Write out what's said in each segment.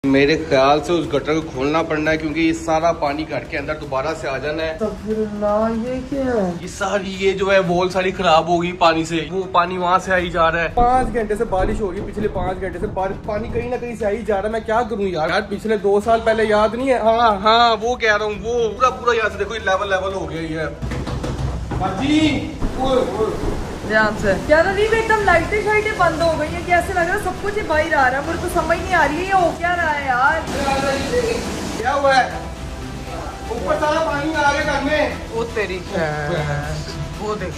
मेरे ख्याल से उस गटर को खोलना पड़ना है क्योंकि ये सारा पानी घर के अंदर दोबारा से आ जाना है। तो फिर ना ये क्या है? ये सारी ये जो है वॉल सारी खराब होगी पानी से। वो पानी वहाँ से आई जा रहा है। 5 घंटे से बारिश होगी, पिछले 5 घंटे से पानी कहीं ना कहीं से आई जा रहा है। मैं क्या करूँ यार पिछले 2 साल पहले याद नहीं है? हाँ वो कह रहा हूँ, वो पूरा यहाँ से देखो लेवल हो गया ये। ध्यान से क्या रीब एकदम लाइटें शाइटें बंद हो गई है। कैसे लग रहा है सब कुछ ही बाहर आ रहा है, मुझे तो समझ नहीं आ रही है ये हो क्या रहा है यार। क्या हुआ है? ऊपर सारा पानी आ गया घर में। वो तेरी वो देख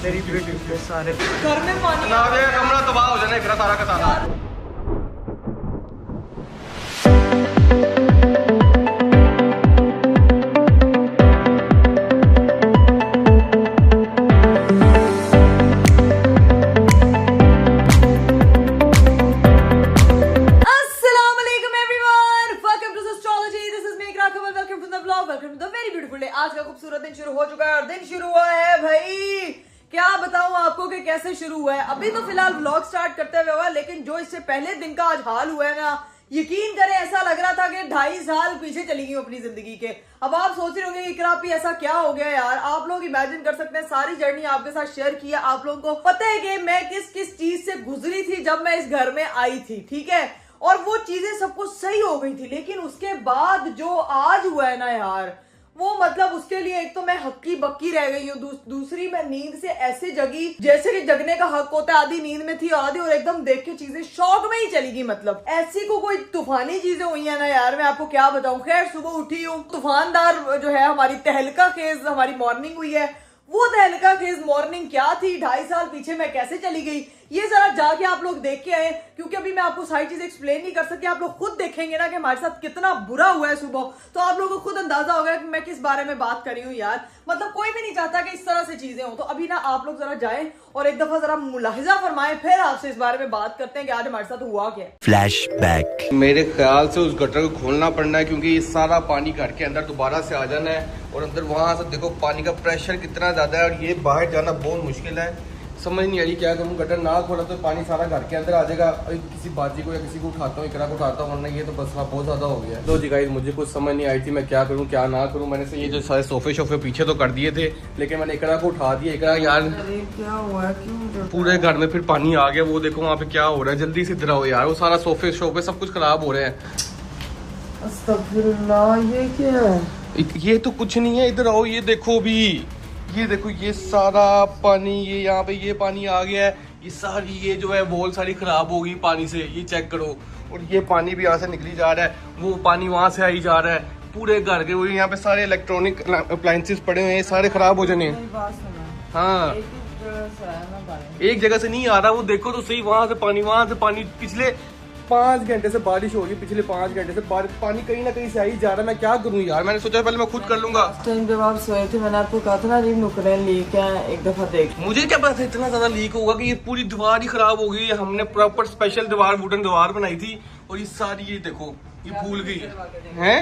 तेरी बेटी के सारे घर में पानी ना दे, कमरा तबाह हो जाना सारा का सारा। आज का खूबसूरत दिन शुरू हो चुका है और दिन शुरू हुआ है भाई, क्या बताऊं आपको कि कैसे शुरू हुआ है। अभी तो फिलहाल व्लॉग स्टार्ट करते हुए हुआ, लेकिन जो इससे पहले दिन का आज हाल हुआ है ना, यकीन करें ऐसा लग रहा था कि 2.5 साल पीछे चली गई अपनी जिंदगी के। अब आप सोच रहे होंगे इकरा भी ऐसा क्या हो गया यार। आप लोग इमेजिन कर सकते हैं, सारी जर्नी आपके साथ शेयर किया। आप लोगों को पता है कि मैं किस किस चीज से गुजरी थी जब मैं इस घर में आई थी, ठीक है। और वो चीजें सब कुछ सही हो गई थी, लेकिन उसके बाद जो आज हुआ है ना यार, वो मतलब उसके लिए एक तो मैं हक्की बक्की रह गई हूँ, दूसरी मैं नींद से ऐसे जगी जैसे कि जगने का हक होता है। आधी नींद में थी आधी, और एकदम देख के चीजें शौक में ही चली गई। मतलब ऐसी को कोई तूफानी चीजें हुई है ना यार, मैं आपको क्या बताऊं। खैर सुबह उठी हूँ, तूफानदार जो है हमारी तहलका खेज हमारी मॉर्निंग हुई है। वो तहलका खेज मॉर्निंग क्या थी, 2.5 साल पीछे मैं कैसे चली गई, ये जरा जाके आप लोग देख के आए, क्योंकि अभी मैं आपको सारी चीजें एक्सप्लेन नहीं कर सकती। आप लोग खुद देखेंगे ना कि हमारे साथ कितना बुरा हुआ है सुबह, तो आप लोगों को खुद अंदाजा होगा कि मैं किस बारे में बात कर रही हूँ यार। मतलब कोई भी नहीं चाहता कि इस तरह से चीजें हो। तो अभी ना आप लोग जरा जाएं और एक दफा जरा मुलाहिजा फरमाएं, फिर आपसे इस बारे में बात करते हैं कि आज हमारे साथ हुआ क्या। फ्लैशबैक। मेरे ख्याल से उस गटर को खोलना पड़ना है क्योंकि ये सारा पानी घर के अंदर दोबारा से आ जाना है। और अंदर वहां से देखो पानी का प्रेशर कितना ज्यादा है और ये बाहर जाना बहुत मुश्किल है। समझ नहीं आ रही क्या करूँ। गटर ना खोला तो पानी सारा घर के अंदर आ जाएगा। किसी बाजी को या किसी को उठाता हूँ, इकरा को उठाता हूँ, वरना ये तो मसला बहुत ज्यादा हो गया है। तो जी गाइस, मुझे कुछ समझ नहीं आई थी मैं क्या करूँ क्या ना करूँ। मैंने से ये जो सारे सोफे शोफे पीछे तो कर दिए थे, लेकिन मैंने इकरा को उठा दिया। इकरा यार क्या हुआ है, क्यों पूरे घर में फिर पानी आ गया। वो देखो वहाँ पे क्या हो रहा है, जल्दी से इधर आओ यार। वो सारा सोफे शोफे सब कुछ खराब हो रहे हैं। अस्तगफिरुल्लाह, ये क्या है? ये तो कुछ नहीं है, इधर आओ। ये देखो भी, ये देखो ये सारा पानी, ये यहाँ पे ये पानी आ गया है। ये सारी ये जो है वॉल सारी खराब हो गई पानी से, ये चेक करो। और ये पानी भी यहाँ से निकली जा रहा है, वो पानी वहाँ से आई जा रहा है। पूरे घर के वो यहाँ पे सारे इलेक्ट्रॉनिक अप्लायंसेस पड़े हुए हैं, सारे खराब हो जाने। हाँ, एक जगह से नहीं आ रहा। वो देखो तो सही, वहाँ से पानी पिछले 5 घंटे से बारिश हो रही है। पिछले 5 घंटे से पानी कहीं ना कहीं से आई जा रहा है। मैं क्या करूं यार। मैंने सोचा पहले मैं खुद कर लूंगा। टाइम जब आप सोए थे मैंने आपको कहा था ना रीब नुकरे लीक है, एक दफा देख। मुझे क्या पता था इतना ज्यादा लीक होगा कि ये पूरी दीवार ही खराब हो गई। हमने प्रॉपर स्पेशल दीवार, वुडन दीवार बनाई थी और ये सारी ये देखो ये भूल गई है।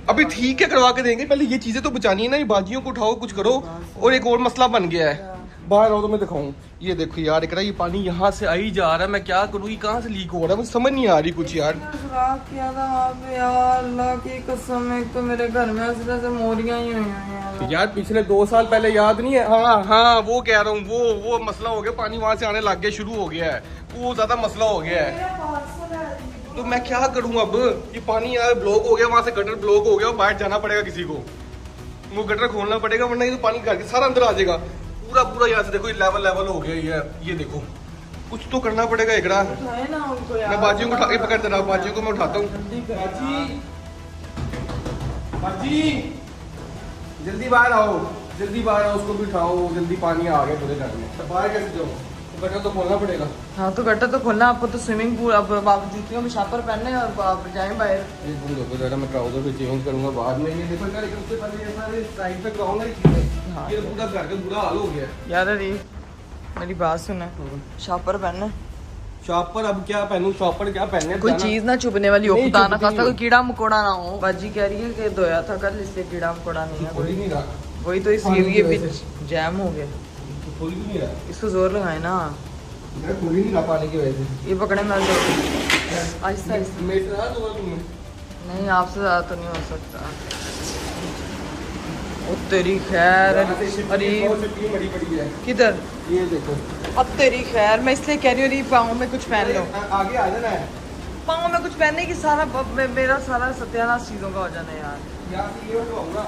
अभी ठीक है, करवा के देंगे। पहले ये चीजें तो बचानी है ना, ये बाजियों को उठाओ, कुछ करो। और एक और मसला बन गया है, बाहर आओ तो मैं दिखाऊं। ये देखो यार, एक ये पानी यहाँ से आई जा रहा है। मैं क्या करूँ, ये कहाँ से लीक हो रहा है, मुझे समझ नहीं आ रही कुछ यार। किया था यार, अल्लाह की कसम, एक तो मेरे घर में इस तरह से मोरियां ही हुई हैं यार। पिछले 2 साल पहले याद नहीं है? हाँ वो कह रहा हूँ, वो मसला हो गया। पानी वहाँ से आने लग गया, शुरू हो गया है, वो ज्यादा मसला हो गया है। तो मैं क्या करूँ अब। ये पानी यार ब्लॉक हो गया, वहाँ से गटर ब्लॉक हो गया। बाहर जाना पड़ेगा किसी को, वो गटर खोलना पड़ेगा, वरना ये तो पानी घर के सारा अंदर आ जाएगा। पूरा यहाँ से देखो ये लेवल हो गया। ये देखो कुछ तो करना पड़ेगा। एकड़ा मैं बाजियों को उठा पकड़ दे रहा हूँ, बाजियों को मैं उठाता हूँ। बाजी जल्दी बाहर आओ, उसको भी उठाओ जल्दी। पानी आ गया पूरे घर में, तो बाहर कैसे जाओ? गटर तो खोलना पड़ेगा। हाँ तो गटर तो खोलना। आपको तो स्विमिंग पूल, अब आप जूतियों में शापर पहनने और आप जाएं बाहर। ये भूल दो जरा, मैं ट्राउजर भी चेंज करूंगा बाद में। ये देखो यार, उससे पहले ये सारे साइड पे कराऊंगा ये चीजें। हाँ, ये पूरा घर का बुरा हाल हो गया यार। अरे मेरी बात सुना, शापर पहनना। शॉपर अब क्या पहनूं? शॉपर क्या पहनने? कोई चीज ना चुभने वाली हो, खुदा ना खास्ता कोई कीड़ा मकोड़ा ना हो। बाजी कह रही है कि धोया था कल, इसलिए कीड़ा मकोड़ा नहीं है। वही तो इसलिए बीच जैम हो गया। इसको जोर लगाए ना, खुल ही नहीं रहा पानी की वजह से। ये पकड़े मैं आहिस्ता आहिस्ता। मेरे से ज़्यादा दूंगा तुम्हें। नहीं आपसे ज्यादा तो नहीं हो सकता। ओ तेरी खैर। अरे बड़ी बड़ी है। किधर? ये देखो। अब तेरी खैर, मैं इसलिए कह रही हूँ अरे पाँव में कुछ पहन लो। आगे आ जाना है पाँव में कुछ पहनने की सारा मेरा सारा सत्यानाश चीजों का हो जाना है यार। यहाँ से ये उठवाऊंगा।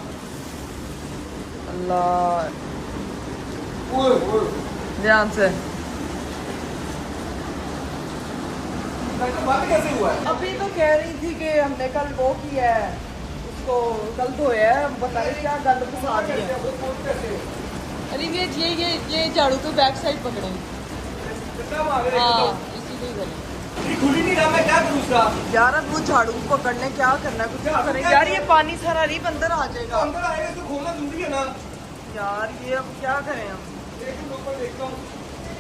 अल्लाह ओए ध्यान से। बात कैसे हुआ है? अभी तो कह रही थी कि हमने कल वो किया है, उसको कल धोया है, पता नहीं क्या गंद फंसा दिया। अरे ये झाड़ू तो बैक साइड पकड़े। हाँ इसी को ही करें। खुली नहीं रहा, मैं क्या करूँ उसका? यार अब वो झाड़ू पकड़ने क्या करना है, कुछ करें यार। ये पानी सारा रीब अंदर आ जाएगा। अंदर आएगा तो खोलना जरूरी है ना यार ये अब क्या करें हम? देखता हूँ।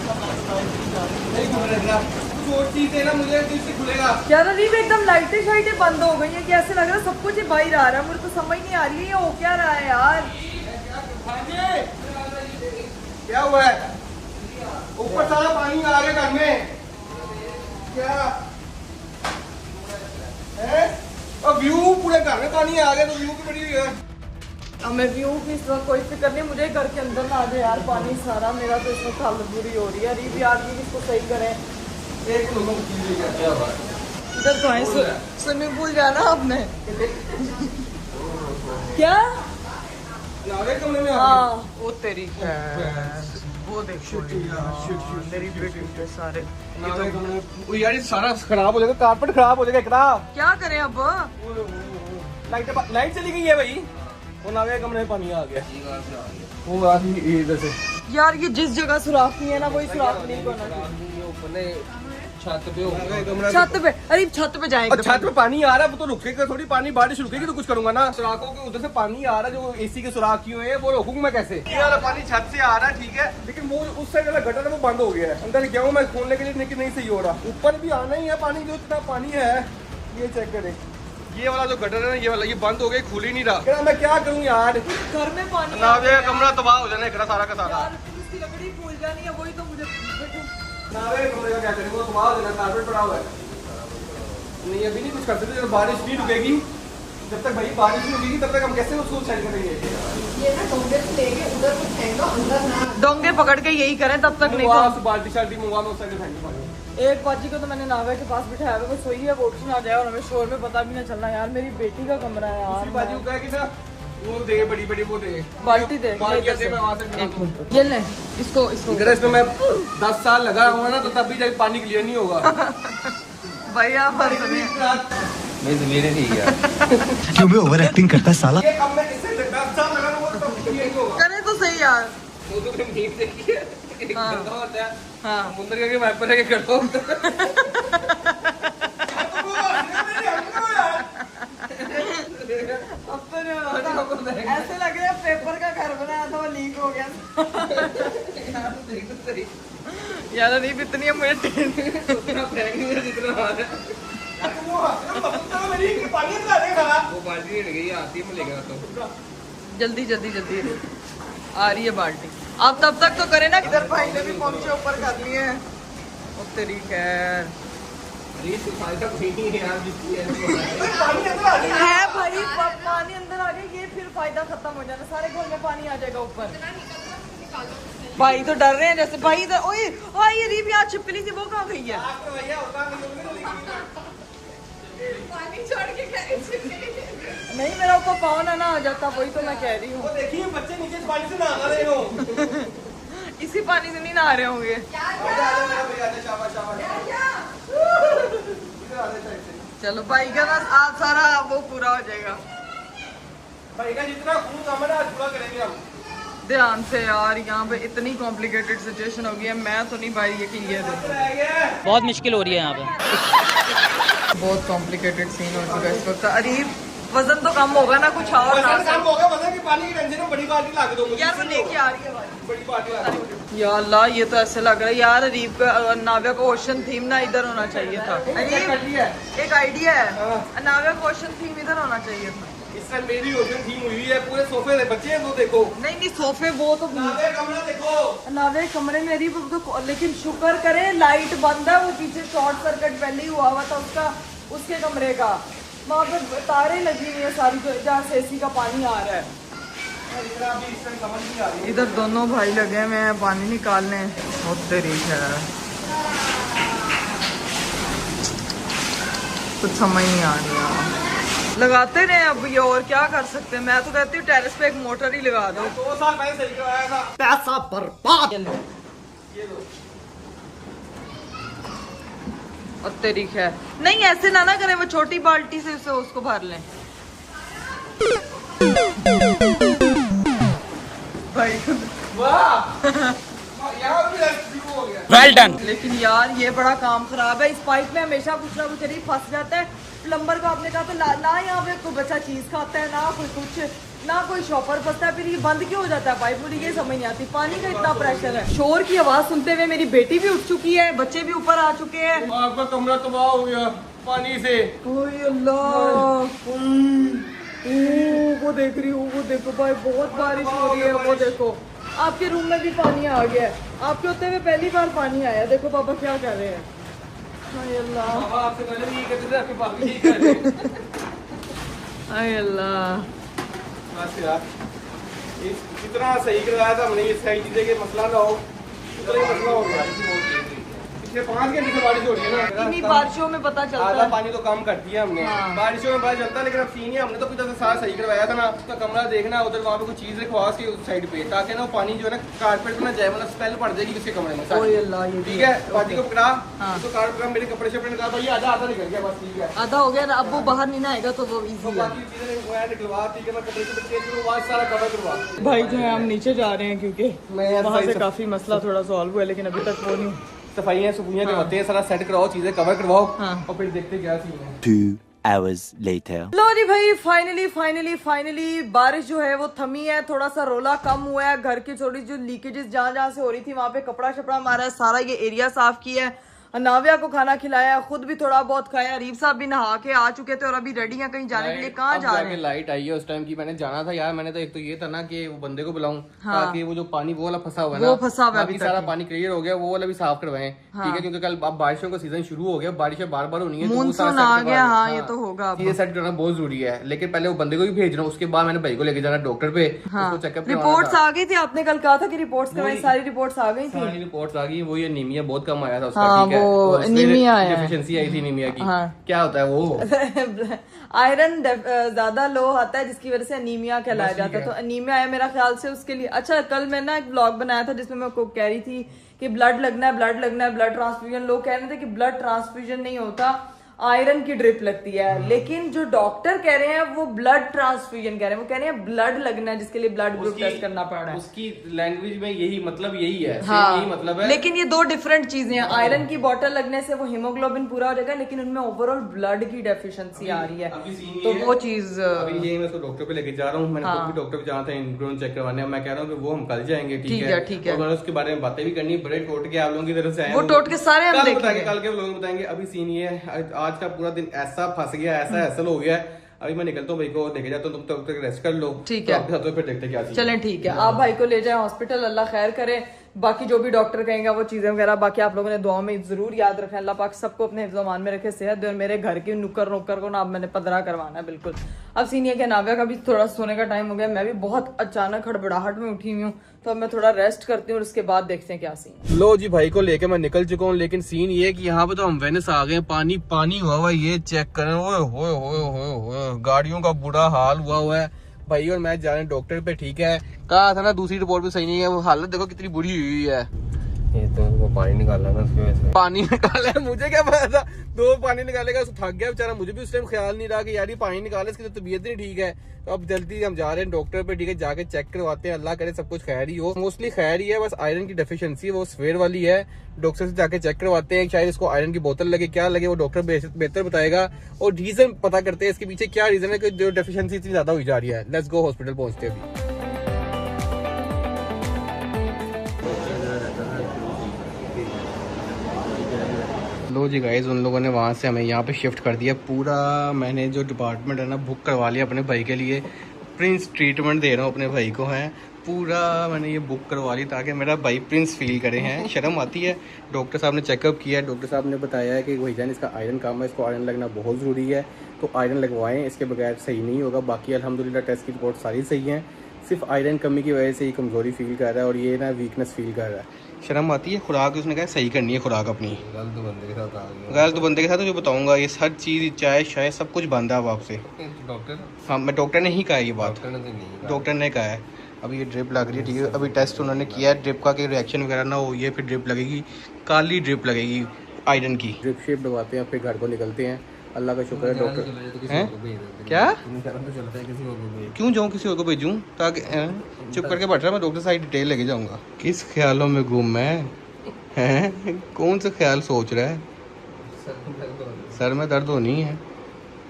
नहीं खुल रहा, कुछ और चीज है ना, मुझे किससे खुलेगा? यार रीब एकदम लाइटें शाइटें बंद हो गई है, कैसे लग रहा है सब कुछ ही बाहर आ रहा है। मुझे तो समझ नहीं आ रही है ये हो क्या रहा है यार। क्या हुआ है? ऊपर सारा पानी आ गया घर में। क्या है? और व्यू पूरे घर में पानी आ गया, तो व्यू की बड़ी है। हमें व्यू की इस वक्त कोई फिक्र नहीं, मुझे घर के अंदर ना आ जाए यार पानी सारा। मेरा तो इसमें हालत बुरी हो रही है। रीब यार ये इसको सही करें। एक लोगों की चीज है, क्या हुआ? इधर तो है स्विमिंग पूल जाना आपने। क्या? नावे कमरे में आ हाँ वो तेरी वो देखो मेरी बेटी सारे। नावे कमरे में यार, ये सारा खराब हो जाएगा, कारपेट खराब हो जाएगा इतना। क्या करें अब? लाइट चली गई है भाई। वो नावे कमरे में पानी आ गया। वो आ गई इधर से। यार ये जिस जगह सुराख नहीं है ना, वही सुराख नहीं करना चाहिए। छत पे छत पे, अरे छत पे जाएंगे। छत पे पानी आ रहा है, वो तो रुकेगा थोड़ी, पानी बारिश रुकेगी तो कुछ करूंगा ना। सुराखों के उधर से पानी आ रहा है, जो एसी के सुराख किए हुए हैं, वो रोकूंगा मैं कैसे? ये वाला पानी छत से आ रहा है, ठीक है, लेकिन वो उस साइड वाला गटर है वो बंद हो गया है। अंदर गया हूँ मैं खोलने के लिए, लेकिन नहीं सही हो रहा। ऊपर भी आना ही है पानी, जो इतना पानी है। ये चेक करें, ये वाला जो गटर है ना, ये वाला, ये बंद हो गया, खुल ही नहीं रहा। मैं क्या करूँ यार, घर में पानी नावे कमरा तबाह हो जाना है सारा का सारा। यार उसकी लकड़ी फूल जानी है, वही तो मुझे। नावे कमरे का क्या करेंगे, वो तबाह हो जाना, कारपेट पड़ा हुआ है। नहीं अभी नहीं कुछ कर सकते, जब बारिश नहीं रुकेगी, जब तक भाई बारिश नहीं रुकेगी तब तक हम कैसे उसको सेट करेंगे? ये ना डोंगे से लेके उधर कुछ फेंको, अंदर ना डोंगे पकड़ के यही करें तब तक नहीं। बाल्टी शाल्टी मंगवा लो, उस साइड फेंक दो। एक बाजी को तो मैंने नावे के पास बिठाया हुआ, वो सोई है, वो उठ ना जाए और हमें शोर में पता भी ना चलना। यार मेरी बेटी का कमरा है यार। बाजी को कहा कि ना वो दे, बड़ी बड़ी वो दे, बाल्टी दे। बाल्टी दे, मैं वहां से ये ले इसको इसमें मैं 10 साल लगा हुआ ना, तो तब भी जाके पानी क्लियर नहीं होगा। भैया मैं मेरे नहीं यार क्यों भी ओवर एक्टिंग करता है साला। ये अब मैं इससे 10 साल लगा हुआ, तो तब क्लियर नहीं होगा। करे तो सही यार। वो तो नींद देखिए, एक हाँ। गंदा होता है, हाँ मुंदर करके वाइपर है के कर दो। अब तो नहीं होता। ऐसे लग रहा है पेपर का घर बनाया था, वो लीक हो गया। यार नहीं इतनी है मुझे वो बाल्टी नहीं गई, आती है, मैं लेकर आता हूँ। जल्दी जल्दी जल्दी आ रही है बाल्टी। आप तब तक तो करें ना, इधर भाई ने भी पहुंचे ऊपर कर लिए हैं। अब तेरी खैर है भाई, पानी अंदर आ गया, ये फिर फायदा खत्म हो जाना, सारे घर में पानी आ जाएगा ऊपर। भाई तो डर रहे हैं जैसे भाई इधर। ओए हाँ ये रीब यहाँ छिपकली थी, वो कहाँ गई है? नहीं मेरा ऊपर पाँव ना आ जाता, वही तो मैं कह रही हूँ। देखिए बच्चे नीचे पानी से नहा रहे हो। इसी पानी से नहीं नहा रहे होंगे। चलो भाई का ना आज सारा वो पूरा हो जाएगा। भाई का जितना खून काम है ना, आज पूरा करेंगे हम। ध्यान से यार, यहाँ पे इतनी कॉम्प्लिकेटेड सिचुएशन हो गई है, मैं तो नहीं भाई ये क्लियर है। बहुत मुश्किल हो रही है यहाँ पे। बहुत कॉम्प्लिकेटेड सीन हो चुका है इस वक्त। अरे वजन तो कम होगा ना, कुछ और ना काम होगा, मतलब कि पानी की टेंशन में बड़ी बाल्टी ला के दो मुझे। यार वो लेके आ रही है भाई, बड़ी बाल्टी ला के दो। या अल्लाह ये तो ऐसे लग रहा है यार अरीब का नाविया का ओशन थीम ना इधर होना चाहिए था। अरीब एक आइडिया है, नाविया का ओशन थीम इधर होना चाहिए था। इससे मेरी होटल थीम हुई है, पूरे सोफे दे बच्चे हैं वो देखो। नहीं नहीं सोफे वो तो नावे कमरा देखो, नावे कमरे मेरी तो, लेकिन शुक्र करें लाइट बंद है, वो पीछे शॉर्ट सर्किट पहले ही हुआ था उसका, उसके कमरे का। वहाँ पे तारे लगी हुई है सारी, जहाँ से एसी का पानी आ रहा है। इधर दोनों भाई लगे हुए हैं पानी निकालने, होते रही है कुछ समझ नहीं आ रहा। लगाते रहे अब ये, और क्या कर सकते हैं। मैं तो कहती हूँ टेरेस पे एक मोटर ही लगा दो। 2 साल पहले सही करवाया था, पैसा बर्बाद। ये लो। और तेरी खैर नहीं, ऐसे ना करें, वो छोटी बाल्टी से उसे उसको भर लें। भाई वाह यहाँ भी शुरू हो गया। Well done. लेकिन यार ये बड़ा काम खराब है, इस पाइप में हमेशा कुछ ना कुछ फंस जाता है। प्लम्बर को आपने कहा तो ना यहाँ पे कोई बच्चा चीज खाता है, ना कोई कुछ, ना कोई शॉपर फंसता है, फिर ये बंद क्यों हो जाता है पाइप। मुझे ये समझ नहीं आती, पानी का इतना प्रेशर है। शोर की आवाज सुनते हुए मेरी बेटी भी उठ चुकी है, बच्चे भी ऊपर आ चुके हैं। आपका कमरा तबाह हो गया पानी से। ओए अल्लाह, वो देख रही हूँ, वो देखो भाई बहुत बारिश हो रही है। वो देखो आपके रूम में भी पानी आ गया है, आपके होते हुए पहली बार पानी आया। देखो पापा क्या कर रहे हैं। हाय अल्लाह, पापा आपसे पहले भी ये कहते थे, आपके पापा यही कर रहे हैं। हाय अल्लाह। बस यार, कितना सही करवाया था हमने, ये सही चीजें के मसला ना हो, इतना ही मसला हो गया। पिछले 5 घंटे से बारिश हो रही है ना, इन्हीं बारिशों में पता चलता आधा है। पानी तो कम कर दिया हमने। हाँ। बारिशों में पता चलता है, लेकिन अब सीन है, हमने तो कुछ ऐसा सारा सही करवाया था ना। उसका कमरा देखना, उधर वहाँ पे कुछ चीज रखवा उसकी उस साइड पे, ताकि ना वो पानी जो है ना कारपेट में ना जाए, मतलब स्मेल पड़ जाएगी उसके कमरे में। ओए अल्लाह, ये ठीक है, बाजी को पकड़ा, हाँ। तो कारपेट मेरे कपड़े शपड़े निकाल, भाई आधा निकल गया बस। ठीक है, आधा हो गया ना, अब वो बाहर नहीं ना आएगा तो वो तो इजी है। बाकी चीजें निकलवा, ठीक है, मैं कपड़े शपड़े चेंज करवा, सारा कवर करवा। भाई जो है हम नीचे जा रहे हैं क्योंकि मैं वहाँ से काफी मसला थोड़ा सॉल्व हुआ है, लेकिन अभी तक वो नहीं। सफाइयाँ सफुइयाँ करवाते हैं, सारा सेट कराओ, चीजें कवर करवाओ, हाँ। और फिर देखते क्या सीन है। 2 hours later. लो जी भाई, फाइनली बारिश जो है वो थमी है, थोड़ा सा रोला कम हुआ है। घर की थोड़ी जो लीकेजेस जहाँ से हो रही थी वहाँ पे कपड़ा शपड़ा मारा है, सारा ये एरिया साफ किया है, नाविया को खाना खिलाया, खुद भी थोड़ा बहुत खाया। रीफ साहब भी नहा के आ चुके थे और अभी रेडी हैं कहीं जाने के लिए। कहाँ जा रहे हैं? लाइट आई है उस टाइम की, मैंने जाना था यार। मैंने तो एक तो ये था ना कि वो बंदे को बुलाऊं, ताकि वो जो पानी वो वाला फंसा हुआ है ना, वो फंसा हुआ है बाकी सारा पानी क्लियर हो गया, वो वाला भी साफ करवाएं। ठीक है, क्योंकि कल अब बारिशों का सीजन शुरू हो गया, बारिशें बार बार होनी है, तो वो सारा मानसून आ set गया। करवा हाँ लें। ये तो होगा अब। ये सेट करना बहुत जरूरी है, लेकिन पहले वो बंदे को भी भेज रहा हूँ, उसके बाद मैंने भाई को लेके जाना डॉक्टर पे, उसको चेकअप रिपोर्ट्स आ गई थी, आपने कल कहा था कि रिपोर्ट्स करवाई, सारी रिपोर्ट्स आ गई थी। सारी रिपोर्ट्स आ गई। वो ये एनीमिया बहुत कम आया था उसका। हाँ, ठीक है, वो तो एनीमिया आया है। डेफिशिएंसी आई थी एनीमिया की। हाँ। क्या होता है वो? आयरन ज्यादा लो आता है, जिसकी वजह से अनीमिया कहलाया जाता है। तो अनीमिया है मेरा ख्याल से उसके लिए। अच्छा, कल मैं ना एक ब्लॉग बनाया था जिसमें मैं कह रही थी कि ब्लड लगना है, ब्लड ट्रांसफ्यूजन। लोग कह रहे थे कि ब्लड ट्रांसफ्यूजन नहीं होता, आयरन की ड्रिप लगती है। लेकिन जो डॉक्टर कह रहे हैं वो ब्लड ट्रांसफ्यूजन कह रहे हैं, वो कह रहे हैं ब्लड लगना है, जिसके लिए ब्लड ग्रुप टेस्ट करना पड़ रहा है। उसकी लैंग्वेज में यही मतलब यही है, हाँ, यही मतलब है। लेकिन ये 2 डिफरेंट चीजें हैं। आयरन की बोतल लगने से वो हीमोग्लोबिन पूरा हो जाएगा, लेकिन उनमें ओवरऑल ब्लड की डेफिशिएंसी आ रही है, तो वो चीज। अभी ये मैं उसको डॉक्टर पे लेके जा रहा हूँ। मैंने खुद भी डॉक्टर पे जाना था इम्यून चेक करवाने। मैं कह रहा हूँ कि वो हम कल जाएंगे। ठीक है, ठीक है। और मैंने उसके बारे में बातें भी करनी, बड़े टोट के आप लोगों की तरफ से आए, वो टोट के सारे हम देखेंगे, कल के लोग बताएंगे। अभी सीन ये है, आज का पूरा दिन ऐसा फंस गया, ऐसा हैसल हो गया है। अभी मैं निकलता हूँ, भाई को लेके जाता हूँ, तुम तब तक रेस्ट कर लो। ठीक तो है, आपके साथ तो फिर देखते क्या सीन है। चलें ठीक है। आप भाई को ले जाए हॉस्पिटल, अल्लाह खैर करे। बाकी जो भी डॉक्टर कहेंगे वो चीजें वगैरह बाकी आप लोगों ने दुआ में जरूर याद रखें। अल्लाह पाक सबको अपने हिफ्ज़-ओ-मान में रखे, सेहत दे। और मेरे घर की नुक्कर को ना अब मैंने पदरा करवाना है बिल्कुल। अब सीन ये कि नाविया का भी थोड़ा सोने का टाइम हो गया, मैं भी बहुत अचानक हड़बड़ाहट में उठी हुई हूँ, तो अब मैं थोड़ा रेस्ट करती हूँ और उसके बाद देखते हैं क्या सीन। लो जी, भाई को लेके मैं निकल चुका हूँ, लेकिन सीन ये है कि यहाँ पे तो हम वेनिस आ गए। पानी हुआ हुआ है, ये चेक करें। ओए गाड़ियों का बुरा हाल हुआ है। भाई और मैं जा रहे हैं डॉक्टर पे। ठीक है, कहा था ना दूसरी रिपोर्ट भी सही नहीं है, वो हालत देखो कितनी बुरी हुई है। ये तो वो पानी निकालना ना उसकी वजह से। पानी निकाला है, मुझे क्या पता था 2 पानी निकालेगा, थक गया बेचारा। मुझे भी उस टाइम ख्याल नहीं रहा कि यार ये पानी निकाले, इसकी तो तबीयत नहीं ठीक है। तो अब जल्दी हम जा रहे हैं डॉक्टर पे। ठीक है, जाके चेक करवाते हैं, अल्लाह करे सब कुछ खैर ही हो। मोस्टली खैर ही है, बस आयरन की डेफिशिएंसी वो स्वेर वाली है। डॉक्टर से जाके चेक करवाते हैं, शायद इसको आयरन की बोतल लगे, क्या लगे वो डॉक्टर बेहतर बताएगा। और रीजन पता करते हैं इसके पीछे क्या रीजन है कि जो डेफिशिएंसी इतनी ज्यादा हुई जा रही है। लेट्स गो हॉस्पिटल पहुंचते हैं अभी। लो जी गाइस, उन लोगों ने वहाँ से हमें यहाँ पे शिफ्ट कर दिया। पूरा मैंने जो डिपार्टमेंट है ना बुक करवा लिया अपने भाई के लिए। प्रिंस ट्रीटमेंट दे रहा हूँ अपने भाई को, है पूरा मैंने ये बुक करवा ली ताकि मेरा भाई प्रिंस फील करे। हैं शर्म आती है। डॉक्टर साहब ने चेकअप किया है, डॉक्टर साहब ने बताया है कि भाईजान इसका आयरन कम है, इसको आयरन लगना बहुत ज़रूरी है, तो आयरन लगवाएं, इसके बगैर सही नहीं होगा। बाकी अल्हम्दुलिल्लाह टेस्ट की रिपोर्ट सारी सही हैं, सिर्फ आयरन कमी की वजह से ही कमज़ोरी फील कर रहा है और ये ना वीकनेस फील कर रहा है। शर्म आती है। खुराक उसने कहा सही करनी है खुराक अपनी। गलत बंदे के साथ आ गया। गलत बंदे के साथ तो जो बताऊंगा, ये हर चीज़ चाय शाय सब कुछ बंद है अब आपसे। डॉक्टर हाँ, मैं डॉक्टर ने ही कहा ये बात, डॉक्टर ने तो नहीं कहा। डॉक्टर ने कहा है। अभी ये ड्रिप लग रही है, ठीक है। अभी टेस्ट उन्होंने किया है ड्रिप का कि रिएक्शन वगैरह ना हो, ये फिर ड्रिप लगेगी, काली ड्रिप लगेगी आयरन की। ड्रिप शेप दबाते हैं, फिर घर को निकलते हैं। अल्लाह का शुक्र है डॉक्टर हैं। क्या क्यों जाऊँ किसी और को भेजूँ? ताकि चुप करके बैठ रहा, मैं डॉक्टर सारी डिटेल लेके जाऊँगा। किस ख्यालों में गुम मैं हैं? कौन सा ख्याल सोच रहा है? सर में दर्द होनी है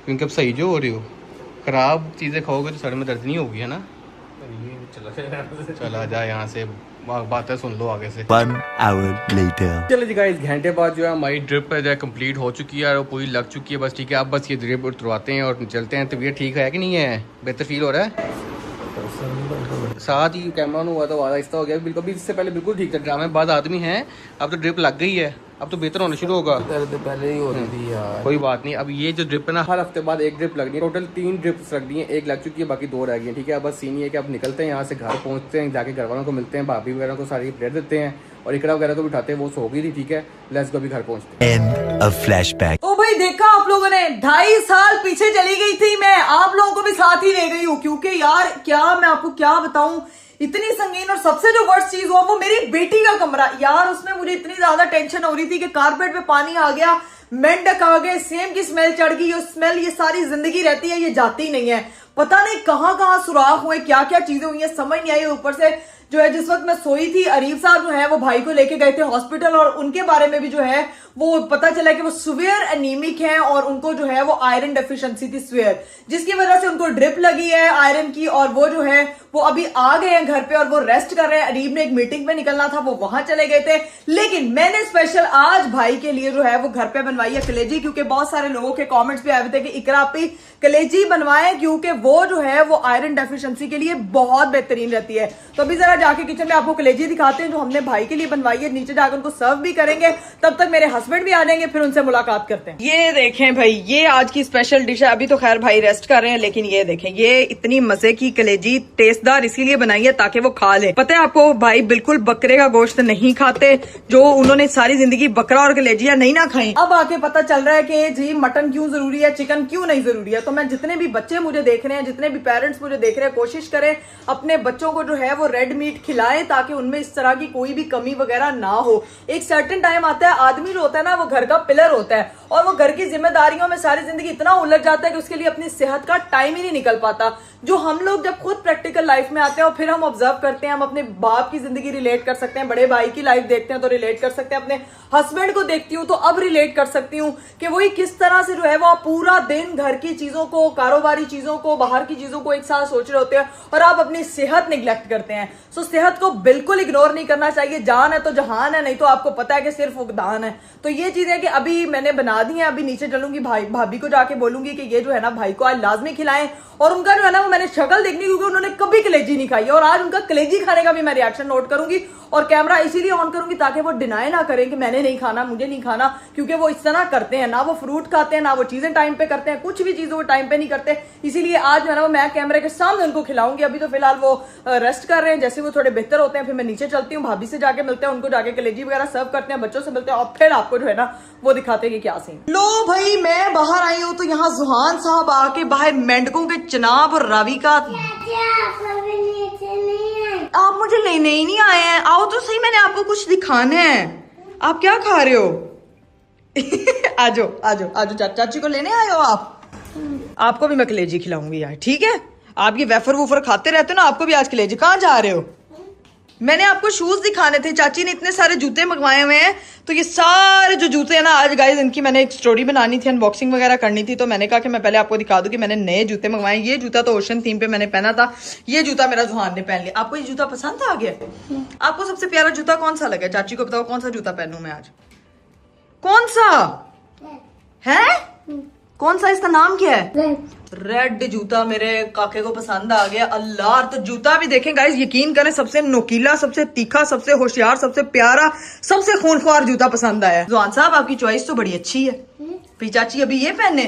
क्योंकि अब सही जो हो रही हो। ख़राब चीज़ें खाओगे तो सर में दर्द नहीं होगी, है ना? चला जा यहाँ से, बातें सुन लो आगे से। 1 hour later. चलो जी गाइस, घंटे बाद जो है हमारी ड्रिप जो है कंप्लीट हो चुकी है और पूरी लग चुकी है बस, ठीक है। अब बस ये ड्रिप उतरवाते हैं और चलते हैं। तबीयत ठीक है कि नहीं है? बेहतर फील हो रहा है? साथ ही कैमरा ऑन हुआ तो आवाज़ आहिस्ता हो गया बिल्कुल। भी इससे पहले बिल्कुल ठीक था। ड्रामे बाद आदमी है, अब तो ड्रिप लग गई है, अब तो बेहतर होना शुरू होगा। दर्द पहले ही हो रही थी यार। कोई बात नहीं। अब ये जो ड्रिप है ना, हर हफ्ते बाद एक ड्रिप लगनी है। टोटल 3 ड्रिप्स लग दी हैं, एक लग चुकी है, बाकी 2 रह गई हैं, ठीक है। अब बस सीन ये है कि अब निकलते हैं यहाँ से, घर पहुँचते हैं, जाके घर वालों को मिलते हैं, भाभी वगैरह को सारी प्लेट देते हैं और इकरा वगैरह को बिठाते हैं। वो सो गई थी, ठीक है। लेट्स गो, अभी घर पहुँचते हैं। End of flashback. तो भाई देखा आप लोगों ने, 2.5 साल पीछे चली गई थी मैं, आप लोगों को भी साथ ही ले गई हूँ। क्योंकि यार क्या मैं आपको क्या बताऊं, इतनी संगीन और सबसे जो वर्स्ट चीज हुआ वो मेरी बेटी का कमरा। यार उसमें मुझे इतनी ज्यादा टेंशन हो रही थी कि कारपेट पे पानी आ गया, मेंढक आ गए, सेम की स्मेल चढ़ गई। ये स्मेल ये सारी जिंदगी रहती है, ये जाती नहीं है। पता नहीं कहां कहां सुराख हुए, क्या क्या चीजें हुई है, समझ नहीं आई। ऊपर से जो है जिस वक्त मैं सोई थी, अरीफ साहब जो है वो भाई को लेके गए थे हॉस्पिटल और उनके बारे में भी जो है वो पता चला कि वो सीवियर एनीमिक हैं और उनको जो है वो आयरन डेफिशिएंसी थी सीवियर, जिसकी वजह से उनको ड्रिप लगी है आयरन की। और वो जो है वो अभी आ गए हैं घर पे और वो रेस्ट कर रहे हैं। अरीब ने एक मीटिंग में निकलना था, वो वहां चले गए थे। लेकिन मैंने स्पेशल आज भाई के लिए जो है वो घर पे बनवाई है कलेजी, क्योंकि बहुत सारे लोगों के कॉमेंट्स भी आए थे कि इकरा आपी कलेजी बनवाए, क्योंकि वो जो है वो आयरन डेफिशिएंसी के लिए बहुत बेहतरीन रहती है। तो अभी जरा जाके किचन में आपको कलेजी दिखाते हैं जो हमने भाई के लिए बनवाई है। नीचे जाकर उनको सर्व भी करेंगे, तब तक मेरे हस्बैंड भी आ जाएंगे, फिर उनसे मुलाकात करते हैं। ये देखें भाई, ये आज की स्पेशल डिश है। अभी तो खैर भाई रेस्ट कर रहे हैं, लेकिन ये देखें, ये इतनी मजे की कलेजी टेस्टदार इसीलिए बनाई है ताकि वो खा ले। पता है आपको, भाई बिल्कुल बकरे का गोश्त नहीं खाते, जो उन्होंने सारी जिंदगी बकरा और कलेजिया नहीं ना खाई। अब आके पता चल रहा है कि जी मटन क्यों जरूरी है, चिकन क्यों नहीं जरूरी है। तो मैं जितने भी बच्चे मुझे देख रहे हैं, जितने भी पेरेंट्स मुझे देख रहे हैं, कोशिश करें अपने बच्चों को जो है वो रेड मीट खिलाएं ताकि उनमें इस तरह की कोई भी कमी वगैरह ना हो। एक सर्टेन टाइम आता है, आदमी जो होता है ना वो घर का पिलर होता है और वो घर की जिम्मेदारियों में सारी जिंदगी इतना उलझ जाता है कि उसके लिए अपनी सेहत का टाइम ही नहीं निकल पाता। जो हम लोग जब खुद प्रैक्टिकल लाइफ में आते हैं और फिर हम ऑब्जर्व करते हैं, हम अपने बाप की जिंदगी रिलेट कर सकते हैं, बड़े भाई की लाइफ देखते हैं तो रिलेट कर सकते हैं, अपने हस्बैंड को देखती हूँ तो अब रिलेट कर सकती हूँ कि वही किस तरह से जो है वो पूरा दिन घर की चीजों को, कारोबारी चीजों को, बाहर की चीजों को एक साथ सोच रहे होते हैं और आप अपनी सेहत निगलेक्ट करते हैं। सो सेहत को बिल्कुल इग्नोर नहीं करना चाहिए। जान है तो जहान है, नहीं तो आपको पता है कि सिर्फ उगदान है। तो ये चीजें कि अभी मैंने बना दी है, अभी नीचे चलूंगी, भाभी को जाके बोलूंगी कि ये जो है ना भाई को आज लाजमी खिलाएं। और उनका जो है ना वो मैंने शक्ल देखनी, क्योंकि उन्होंने कभी कलेजी नहीं खाई है और आज उनका कलेजी खाने का भी मैं रिएक्शन नोट करूंगी और कैमरा इसीलिए ऑन करूंगी ताकि वो डिनाई ना करें कि मैंने नहीं खाना, मुझे नहीं खाना, क्योंकि वो इस तरह करते हैं ना, वो फ्रूट खाते हैं ना, वो चीजें टाइम पे करते हैं, कुछ भी चीजें वो टाइम पे नहीं करते। इसीलिए आज जो है ना वो मैं कैमरे के सामने उनको खिलाऊंगी। अभी तो फिलहाल वो रेस्ट कर रहे हैं, जैसे वो थोड़े बेहतर होते हैं फिर मैं नीचे चलती हूँ, भाभी से जाके मिलते हैं, उनको जाके कलेजी वगैरह सर्व करते हैं, बच्चों से मिलते हैं और फिर आपको जो है ना वो दिखाते हैं कि क्या सीन। लो भाई मैं बाहर आई हूँ तो यहाँ जुहान साहब आके बाहर मेंढकों के चनाब और रावी का आप मुझे लेने ही नहीं आए हैं। आओ तो सही, मैंने आपको कुछ दिखाना है। आप क्या खा रहे हो? आजो आजो आजो, चाची को लेने आए हो आप? आपको भी मैं कलेजी खिलाऊंगी यार, ठीक है? आप ये वेफर वूफर खाते रहते हो ना, आपको भी आज कलेजी। कहाँ जा रहे हो? मैंने आपको शूज दिखाने थे, चाची ने इतने सारे जूते मंगवाए हुए हैं। तो ये सारे जो जूते हैं ना, आज गाइस इनकी मैंने एक स्टोरी बनानी थी, अनबॉक्सिंग वगैरह करनी थी, तो मैंने कहा कि मैं पहले आपको दिखा दूं कि मैंने नए जूते मंगवाए। ये जूता तो ओशन थीम पे मैंने पहना था, ये जूता मेरा जुहान ने पहन लिया। आपको ये जूता पसंद आ गया? आपको सबसे प्यारा जूता कौन सा लगा? चाची को बताओ कौन सा जूता पहनूं मैं आज? कौन सा है? कौन सा? इसका नाम क्या है? रेड जूता मेरे काके को पसंद आ गया। अल्लाह, तो जूता भी देखें गाइस, यकीन करें सबसे नोकीला, सबसे तीखा, सबसे होशियार, सबसे प्यारा, सबसे खूनख्वार जूता पसंद आया। जुआन साहब आपकी चॉइस तो बड़ी अच्छी है। फिर चाची अभी ये पहने,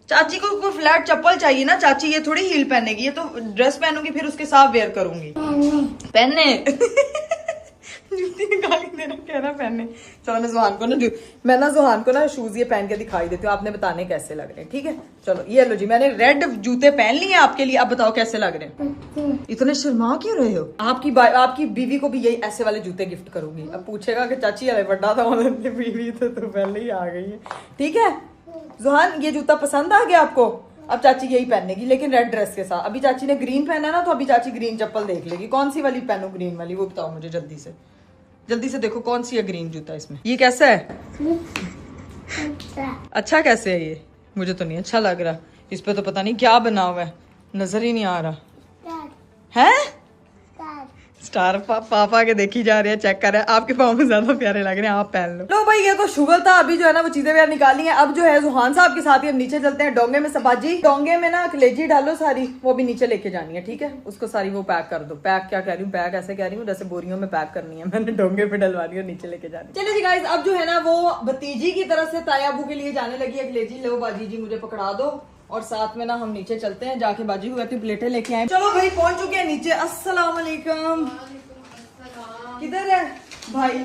चाची को कोई फ्लैट चप्पल चाहिए ना, चाची ये थोड़ी हील पहनेगी, ये तो ड्रेस पहनूंगी फिर उसके साथ वेयर करूंगी। पहने जूती निकाल के देना, कह रहा पहने। चलो मैं ना जुहान को ना शूज ये पहन के दिखाई देती हूँ, आपने बताने कैसे लग रहे हैं, ठीक है? चलो ये लो जी, मैंने रेड जूते पहन लिए आपके लिए, अब बताओ कैसे लग रहे हैं। इतने शर्मा क्यों रहे हो? आपकी बीवी को भी यही ऐसे वाले जूते गिफ्ट करूंगी। अब पूछेगा कि चाची अरे बड़ा था बीवी तो पहले ही आ गई है, ठीक है? जुहान ये जूता पसंद आ गया आपको? अब चाची यही पहनेगी लेकिन रेड ड्रेस के साथ। अभी चाची ने ग्रीन पहना ना, तो अभी चाची ग्रीन चप्पल देख लेगी। कौन सी वाली पहनू? ग्रीन वाली, वो बताओ मुझे जल्दी से देखो कौन सी है ग्रीन जूता इसमें। ये कैसा है? अच्छा कैसे है ये? मुझे तो नहीं अच्छा लग रहा। इस पे तो पता नहीं क्या बना हुआ है, नजर ही नहीं आ रहा है। स्टार पापा के देखी जा रही है, चेक कर रहे हैं। आपके पाँव में ज्यादा प्यारे लग रहे हैं, आप पहन लो। भाई ये तो शुगर था, अभी जो है ना वो चीजें वगैरह निकाली हैं। अब जो है जुहान साहब के साथ ही हम नीचे चलते हैं डोंगे में। सबाजी डोंगे में ना कलेजी डालो सारी, वो भी नीचे लेके जानी है, ठीक है? उसको सारी वो पैक कर दो। पैक क्या कह रही हूँ, पैक ऐसे कह रही हूँ जैसे बोरियों में पैक करनी है मैंने, डोंगे पे डलवानी है, नीचे लेके जानी। चलिए जी गाइस, अब जो है ना वो भतीजी की तरफ से तायाबू के लिए जाने लगी है कलेजी। लो बाजी जी मुझे पकड़ा दो, और साथ में ना हम नीचे चलते हैं। जाके बाजी को कहती हूँ प्लेटें लेके आए। चलो भाई पहुंच चुके हैं नीचे। अस्सलाम वालेकुम। किधर है भाई?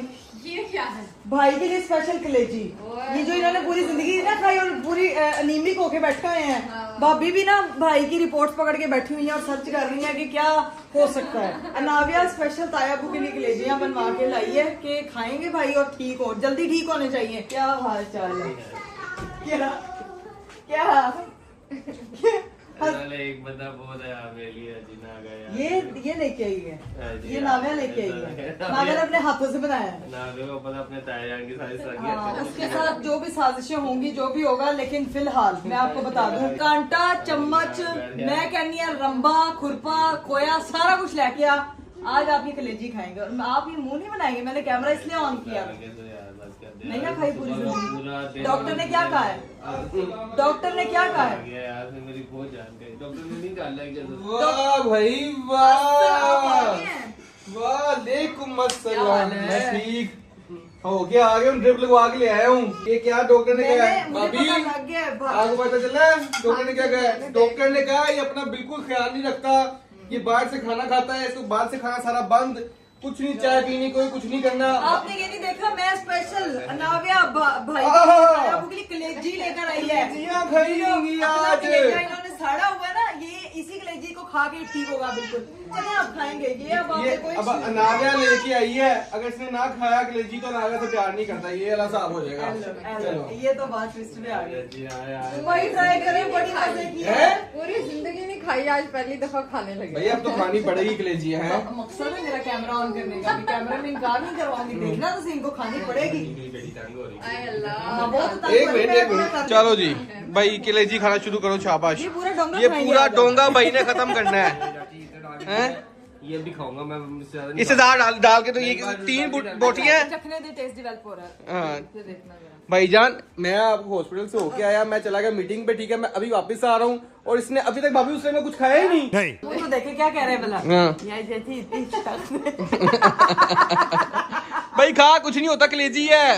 ये क्या है? भाई के लिए स्पेशल कलेजी, ये जो इन्होंने पूरी जिंदगी ना खाई और पूरी अनीमिक होके बैठे हुए हैं। भाभी भी ना भाई की रिपोर्ट्स पकड़ के बैठी हुई हैं और सर्च कर रही हैं कि क्या हो सकता है। अनाविया स्पेशल तायाबू के लिए कलेजियां बनवा के लाई है कि खाएंगे भाई और ठीक हो, जल्दी ठीक होने चाहिए। क्या हाल चाल है? क्या एक बंदा बोल रहा है मेरे लिए जिना गया। ये लेके आई है, ये नाविया लेके आई है। नाविया ने अपने हाथों से बनाया है। नाविया को पता अपने तायाजान की सारी हाँ, उसके साथ जो भी साजिशें होंगी, जो भी होगा, लेकिन फिलहाल मैं आपको बता दूं, कांटा, चम्मच, मैं कहनी है रंबा, खुरपा, खोया, सारा कुछ लेके आ। आज आप ये कलेजी खाएंगे और आप ये मुंह नहीं बनाएंगे। मैंने कैमरा इसलिए ऑन किया, नहीं ना खाई पूरी जिंदगी। डॉक्टर ने क्या कहा है? डॉक्टर ने क्या कहा है? मेरी बहुत जान गई, डॉक्टर ने नहीं डाला। वाह भाई वाह, वालेकुम अस्सलाम। मैं ठीक हो गया, आ गया हूँ, ड्रिप लगवा के ले आया हूँ। ये क्या डॉक्टर ने कहा है? भाभी आपको पता चला डॉक्टर ने क्या कहा है? डॉक्टर ने कहा ये अपना बिल्कुल ख्याल नहीं रखता, ये बाहर से खाना खाता है, इसको बाहर से खाना सारा बंद, कुछ नहीं, चाय पीनी कोई, कुछ नहीं करना। आपने ये नहीं देखा, मैं स्पेशल अनाविया भाई के लिए कलेजी लेकर आई है। आज इन्होंने साड़ा हुआ है ना, ये इसी कलेजी को खा के ठीक होगा बिल्कुल। चलिए आप खाएंगे ये। अब अनाविया लेके आई है, अगर इसने ना खाया कलेजी तो अनाविया से प्यार नहीं करता, ये वाला साफ हो जाएगा। ये तो बात ट्विस्ट में आ गई। वही ट्राई करें, बड़ी मजे की है। पूरी जिंदगी नहीं खाई, आज पहली दफा खाने लगे। भैया अब तो खानी पड़ेगी कलेजी है। मकसद है मेरा कैमरा ऑन करने का, कैमरा में इनकार नहीं करवाऊंगी, देखना तो इनको खानी पड़ेगी। आय अल्लाह। हाँ, बहुत एक मिनट चलो जी भाई, कलेजी खाना शुरू करो, शाबाश। ये पूरा डोंगा ये खाएंगे पूरा आज। डोंगा भाई ने खत्म करना है। हैं? ये भी खाऊंगा मैं, इससे ज्यादा इसे डाल के तो ये 3 बोटियां हैं। चखने दे, टेस्ट डेवलप हो रहा है। हाँ। ये देखना जरा। भाईजान मैं आपको हॉस्पिटल से होके आया, मैं चला गया मीटिंग पे, ठीक है? मैं अभी वापस आ रहा हूँ और इसने अभी तक भाभी उसने में कुछ खाया ही नहीं। वो तो देखे क्या कह रहे हैं भला। हाँ। ये जैसी इतनी भाई खा, कुछ नहीं होता, कलेजी है।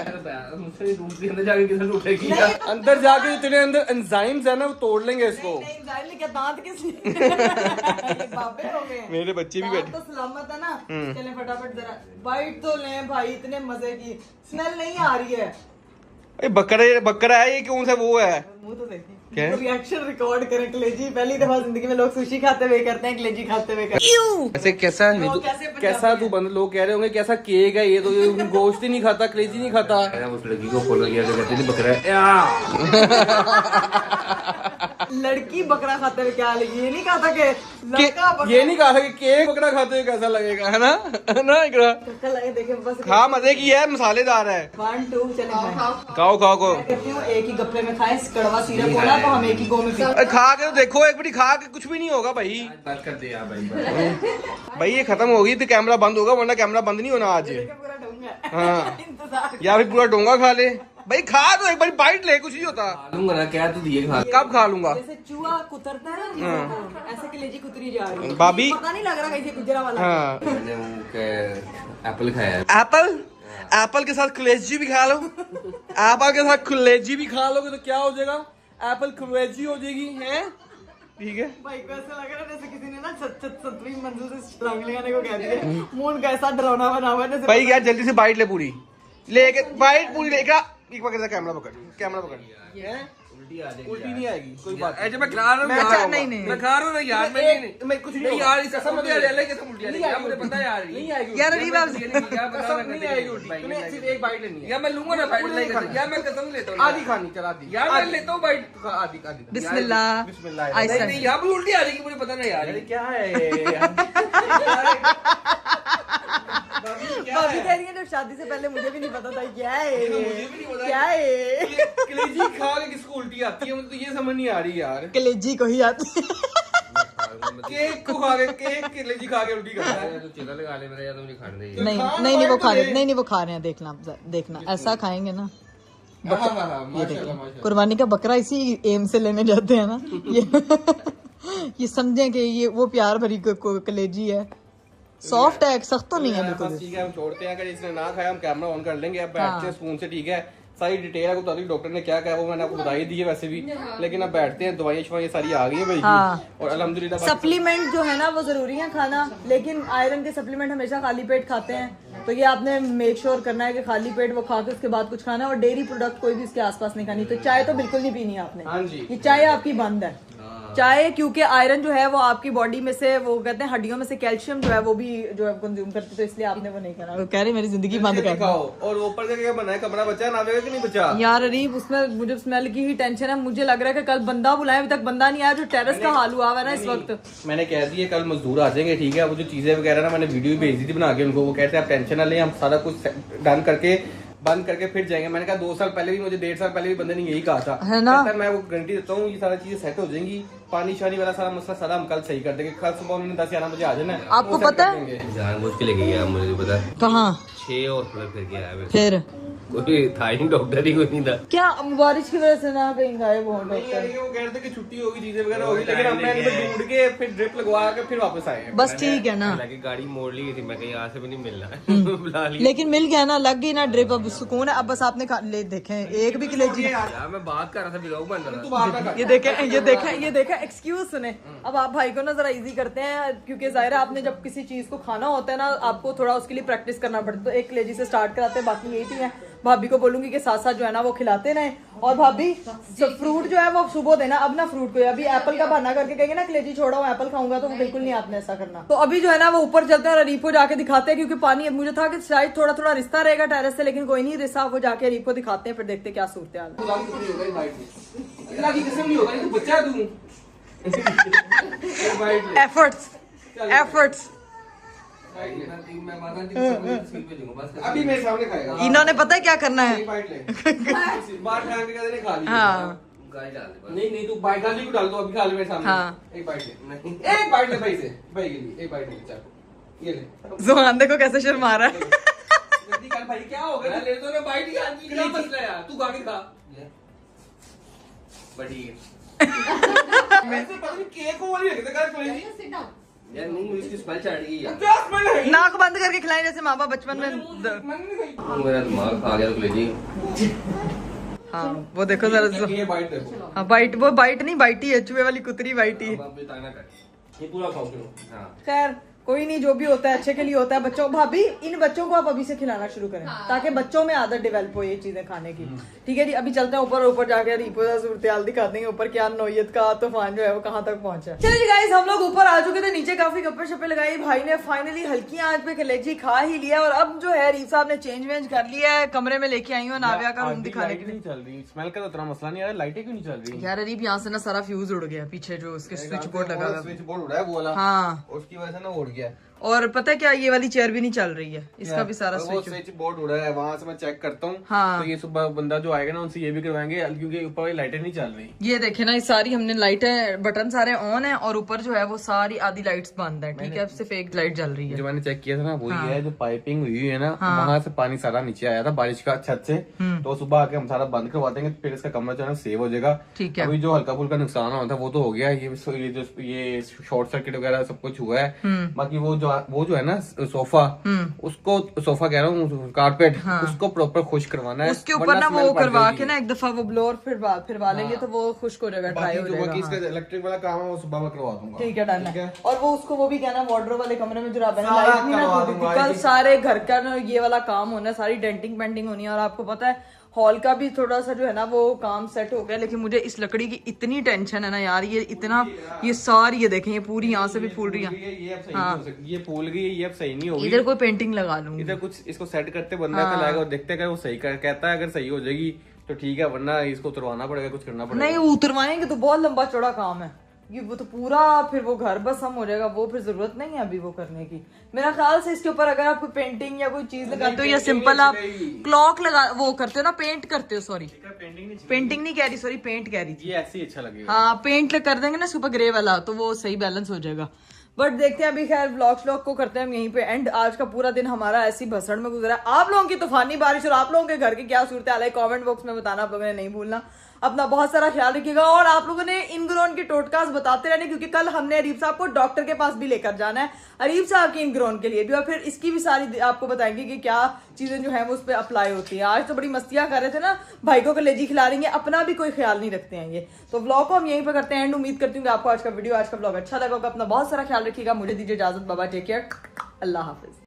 मुझसे दूसरी अंदर जाके किधर उठेगी? अंदर जाके जो तेरे अंदर एंजाइम्स है ना, वो तोड़ लेंगे इसको। नहीं, जाहिर नहीं, क्या दांत किसने ये बाबे हो गए हैं। मेरे बच्चे भी दांत बैठे। तो सलामत है ना। चले फटाफट जरा बाइट तो लें भाई, इतने मजे की स्मेल नहीं आ रही है। बकरा है ये, कौन सा वो है? मुंह तो देखिए, क्या? रिएक्शन रिकॉर्ड करें। कलेजी पहली दफा जिंदगी में लोग सुशी खाते हुए करते हैं, कलेजी खाते हुए करते हैं। ऐसे कैसा है? वो कैसे पंजाबी कैसा तू बंद, लोग कह रहे होंगे कैसा केक है ये, तो ये गोश्त ही नहीं खाता, कलेजी नहीं खाता। उस लड़की को फॉलो किया तो कहते थे बकरा है। लड़की बकरा खाते हुए क्या लगी? ये नहीं कहा था कि लड़का बकरा ये नहीं कहा था कि केक बकरा खाते हुए कैसा लगेगा, है ना इकरा? अच्छा लगे, देखे बस। खा, मजे की है, मसालेदार है। 1 2 चले खाओ को कहती हूँ एक ही गप्पे में खाए, कड़वा सीरप होना तो हम एक ही गो में पी। खा के तो देखो, एक बारी खा के कुछ भी नहीं होगा भाई। बात कर दे यार भाई। भाई ये खत्म होगी तो कैमरा बंद होगा, वरना कैमरा बंद नहीं होना आज। पूरा डोंगा। हाँ। इंतजार। या फिर पूरा डोंगा खा ले। भाई खा तो एक बार बाइट ले, कुछ नहीं होता। लूंगा ना, क्या तो दिए खा। कब खा लूंगा? जैसे चूहा कुतरता है ना चीजों को, ऐसे कलेजी कुतरी जा रही है। भाभी पता नहीं लग रहा कैसे गुजरा वाला। हाँ मैंने एप्पल खाया है। एप्पल, एप्पल के साथ कलेजी भी खा लो, एप्पल के साथ कलेजी भी खा लोगे तो क्या हो जाएगा? एप्पल कलेजी हो जाएगी, है ठीक है। भाई को ऐसा लग रहा है जैसे किसी ने ना 7वीं मंजिल से छलांग लगाने को कह दिया। मून कैसा डरावना बना हुआ है। भाई यार जल्दी से बाइट ले, पूरी लेके बाइट पूरी लेके एक बार कैमरा पकड़, कैमरा पकड़। है उल्टी नहीं आएगी, कोई बात ऐसे मैं खा रहा हूँ, मैं खा रहा हूँ ना यार, मैं कुछ नहीं यार, इस कसम मुझे अलग कसम उल्टी आ रही है, मुझे पता है यार, नहीं आएगी यार अभी बात क्या पता नहीं आएगी उल्टी, तूने सिर्फ एक बाइट लेनी है। यार मैं लूंगा ना बाइट, यार मैं कसम लेता हूँ, आधी खानी, चल आधी यार मैं लेता हूँ बाइट, आधी आधी। बिस्मिल्लाह। बिस्मिल्लाह। नहीं यार मुझे उल्टी आ रही है, मुझे पता नहीं यार। क्या है? भाभी कह रही है जब शादी से पहले मुझे भी नहीं पता था क्या है, मुझे भी नहीं पता क्या है। कलेजी खा के किसको उल्टी आती है, मुझे तो ये समझ नहीं आ रही यार। कलेजी को ही आती है। केक को खा के, केक कलेजी खा के उल्टी करता है। तो चिल्ला लगा ले मेरा, या तो मुझे खाने दे। नहीं वो खा रहे, नहीं वो खा रहे हैं, देखना ऐसा खाएंगे ना। कुर्बानी का बकरा इसी एम से लेने जाते हैं ना ये समझें कि ये वो प्यार भरी कलेजी है, सॉफ्ट है, सख्त तो नहीं है बिल्कुल। ठीक है, हम छोड़ते हैं, अगर इसने ना खाया हम कैमरा ऑन कर लेंगे। अब बैठते हैं स्पून से, ठीक है। सारी डिटेल आपको बता दी, डॉक्टर ने क्या कहा वो मैंने आपको बताई दी है वैसे भी, लेकिन अब बैठते हैं। दवाइयाँ शवाइयाँ सारी आ गई है भाई की, और अल्हम्दुलिल्लाह। सप्लीमेंट जो है ना वो जरूरी है खाना, लेकिन आयरन के सप्लीमेंट हमेशा खाली पेट खाते हैं, तो ये आपने मेक श्योर करना है कि खाली पेट वो खा के उसके बाद कुछ खाना है। और डेयरी प्रोडक्ट कोई भी इसके आसपास नहीं खानी। तो चाय तो बिल्कुल नहीं पीनी है आपने। हाँ जी, ये चाय आपकी बंद है, चाय, क्योंकि आयरन जो है वो आपकी बॉडी में से, वो कहते हैं हड्डियों में से कैल्शियम जो है वो भी जो है कंज्यूम करते, तो इसलिए आपने वो नहीं करना। वो कह रही मेरी जिंदगी बंद कर दो। और ऊपर से क्या बना है, कमरा बचा नावेगा कि नहीं बचा? यार अरीब, उसमें मुझे स्मेल की ही टेंशन है। मुझे लग रहा है कि कल बंदा बुलाए, अभी तक बंदा नहीं आया। जो टेरेस का हाल हुआ है ना इस वक्त, मैंने कह दिया कल मजदूर आ जाएंगे, ठीक है। वो जो चीजें वगैरह ना मैंने वीडियो भेज दी थी बना के उनको, वो कहते हैं आप टेंशन ना लें, हम सारा कुछ डन करके बंद करके फिर जाएंगे। मैंने कहा 2 साल पहले भी, मुझे 1.5 साल पहले भी बंदे ने यही कहा था, है ना? मैं वो गारंटी देता हूँ ये सारी चीजें सेट हो जाएंगी। पानी शानी वाला सारा मसला सारा हम कल सही कर देंगे। कल सुबह उन्होंने 10-11 बजे आ जाना है। आपको पता है जानबूझ के लेके गया, मुझे तो पता। कहाँ 6 और फ्लड करके आया, फिर कोई था ही डॉक्टर ही कोई नहीं था। क्या बारिश की वजह से ना कहीं गायब हो नहीं यार, वो कह रहे थे कि छुट्टी होगी, चीजें वगैरह होगी, लेकिन हमने इनको ढूंढ के फिर ड्रिप लगवा के फिर वापस आए हैं। बस ठीक है ना, हालांकि गाड़ी मोड़ ली थी, मैं कहीं यहाँ से भी नहीं मिलना बुला लिया। लेकिन मिल गया ना, लग गई ना ड्रिप, अब सुकून है। अब बस आपने ले देखे एक भी कलेजी। यार मैं बात कर रहा था, ब्लॉग बन रहा था। ये देखे एक्सक्यूज सुने। अब आप भाई को ना जरा इजी करते हैं, क्योंकि जाहिर है आपने जब किसी चीज को खाना होता है ना, आपको थोड़ा उसके लिए प्रैक्टिस करना पड़ता है। तो एक कलेजी से स्टार्ट कराते हैं, बाकी यही है। भाभी को बोलूंगी कि साथ साथ जो है ना वो खिलाते रहे। और भाभी फ्रूट जो है वो सुबह देना। अब ना फ्रूट को, अभी एप्पल का बहाना करके कहेंगे ना कलेजी छोड़ो एप्पल खाऊंगा, तो वो बिल्कुल नहीं आपने ऐसा करना। तो अभी जो है ना वो ऊपर चलते हैं और रीपो जाके दिखाते हैं, क्योंकि पानी, मुझे था कि शायद थोड़ा थोड़ा रिश्ता रहेगा टेरेस से, लेकिन कोई नहीं रिश्ता। वो जाके रीपो दिखाते हैं, फिर देखते क्या सूरत हाल। एफर्ट्स अभी मेरे सामने खाएगा। इन्होंने पता है क्या करना है। एक बाइट ले। बाहर खाने के कहते नहीं खा ली। हाँ नहीं तू बाइट डाल दी, डाल दो, अभी खा ले मेरे सामने। हाँ। एक बाइट ले, एक बाइट ले भाई से, भाई के लिए एक बाइट ले, चल ये ले। जुबान देखो कैसे शर्मा रहा है। जल्दी कर भाई, क्या हो गया? ले तो ना बाइट ही आती, क्या मसला है यार, तू गाड़ी खा। बड़ी वैसे पता नहीं केक को वाली लगता है कलेजी। Sit down. यार नहीं, मुझे इसकी स्मेल चढ़ गई यार। क्या स्मेल है? नाक बंद करके खिलाएं जैसे माँ बाप बचपन में। मेरा दिमाग खा गया कलेजी। हाँ वो देखो जरा, ये बाइट देखो। हाँ बाइट, वो बाइट नहीं बाइटी है, चूहे वाली कुतरी बाइटी है। अब ताना कर। ये पूरा खाओ फिर। हाँ खैर कोई नहीं, जो भी होता है अच्छे के लिए होता है। बच्चों, भाभी इन बच्चों को आप अभी से खिलाना शुरू करें, ताकि बच्चों में आदत डेवलप हो ये चीजें खाने की। ठीक है जी, अभी चलते हैं ऊपर जाके रीपो सूरत हाल दिखाते हैं ऊपर क्या नौयत का तूफान जो है वो कहाँ तक पहुंचा है। चलिए जी गाइस, हम लोग ऊपर आ चुके थे, नीचे काफी गप्पे शप्पे लगाई। भाई ने फाइनली हल्की आंच पे कलेजी खा ही लिया। और अब जो है रीफ साहब ने चेंज वेंज कर लिया है, कमरे में लेके आई हूँ नाविया का रूम दिखाने के लिए। चल रही स्मेल का तो इतना मसला नहीं आ रहा, लाइटें क्यों नहीं चल रही? यार अरीब यहाँ से ना सारा फ्यूज उड़ गया, पीछे जो उसके स्विच बोर्ड लगा हुआ है। स्विच बोर्ड उड़ा है वो वाला, हाँ उसकी वजह से ना उड़ गया। और पता है क्या, ये वाली चेयर भी नहीं चल रही है, इसका भी सारा वो स्विच। स्विच बोर्ड उड़ा है, वहां से मैं चेक करता हूँ। हाँ। तो ये सुबह बंदा जो आएगा ना उनसे ये भी करवाएंगे, क्योंकि ऊपर वाली लाइटें नहीं चल रही। ये देखे ना, ये सारी हमने लाइटें, बटन सारे ऑन है और ऊपर जो है वो सारी आधी लाइट्स बंद है, ठीक है, सिर्फ एक लाइट जल रही है। जो मैंने चेक किया था ना वही है, जो पाइपिंग हुई है ना वहां से पानी सारा नीचे आया था बारिश का छत से। तो सुबह आके हम सारा बंद करवा देंगे, फिर इसका कमरा जो है सेव हो जाएगा। ठीक है। अभी जो हल्का फुल्का नुकसान हुआ था वो तो हो गया, ये शॉर्ट सर्किट वगैरह सब कुछ हुआ है। बाकी वो जो है ना सोफा, उसको सोफा कह रहा हूँ, कारपेट, उसको प्रॉपर खुश करवाना है। उसके ऊपर ना वो करवा के ना एक दफा वो ब्लोअर फिरवा लेंगे तो वो खुश्क हो जाएगा, ड्राई हो जाएगा। इसका इलेक्ट्रिक वाला काम है वो सुबह में करवा दूंगा। ठीक है, डन है। और वो उसको वो भी कहना वार्डरोब वाले कमरे में जो लाइट सारा नहीं ना करवा होती दूंगा। थी, कल सारे घर का ना ये वाला काम होना है, सारी डेंटिंग पेंटिंग होनी है। और आपको पता है हॉल का भी थोड़ा सा जो है ना वो काम सेट हो गया, लेकिन मुझे इस लकड़ी की इतनी टेंशन है ना यार, ये इतना, ये सारी ये देखें, ये पूरी यहाँ से भी फूल रही है। ये अब सही नहीं हो सकती, ये फूल गई, ये अब सही नहीं होगी। इधर कोई पेंटिंग लगा लूंगी, इधर कुछ इसको सेट करते बंदा चलाएगा और देखते अगर वो सही कहता है, अगर सही हो जाएगी तो ठीक है, वरना इसको उतरवाना पड़ेगा, कुछ करना पड़ेगा। नहीं उतरवाने के तो बहुत लंबा चौड़ा काम है ये, वो तो पूरा फिर वो घर बस हम हो जाएगा, वो फिर जरूरत नहीं है अभी वो करने की। मेरा ख्याल से इसके ऊपर अगर आप कोई पेंटिंग या कोई चीज लगाते हो या सिंपल आप क्लॉक लगा वो करते हो ना, पेंट करते हो, सॉरी पेंटिंग नहीं कह रही, सॉरी पेंट कह रही थी। ये ऐसे ही अच्छा लगेगा। हाँ पेंट कर देंगे ना इसके ऊपर ग्रे वाला, तो वो सही बैलेंस हो जाएगा। बट देखते हैं अभी, खैर व्लॉग को करते हैं हम यहीं पे एंड। आज का पूरा दिन हमारा ऐसी भसड़ में गुजरा है। आप लोगों की तूफानी बारिश और आप लोगों के घर की क्या सूरत हाल है, कमेंट बॉक्स में बताना आप लोगों ने नहीं भूलना। अपना बहुत सारा ख्याल रखिएगा और आप लोगों ने इनग्रोन के टोटकास बताते रहने, क्योंकि कल हमने अरीब साहब को डॉक्टर के पास भी लेकर जाना है, अरीब साहब के इनग्रोन के लिए भी, और फिर इसकी भी सारी आपको बताएंगे कि क्या चीजें जो है वो उस पर अप्लाई होती है। आज तो बड़ी मस्तियां कर रहे थे ना, भाई को कलेजी खिला रही है, अपना भी कोई ख्याल नहीं रखते हैं ये। तो व्लॉग को हम यहीं पर करते हैं एंड। उम्मीद करती हूँ कि आपको आज का व्लॉग अच्छा लगा होगा। अपना बहुत सारा ख्याल रखिएगा, मुझे दीजिए इजाजत, बाबा टेक केयर, अल्लाह हाफिज।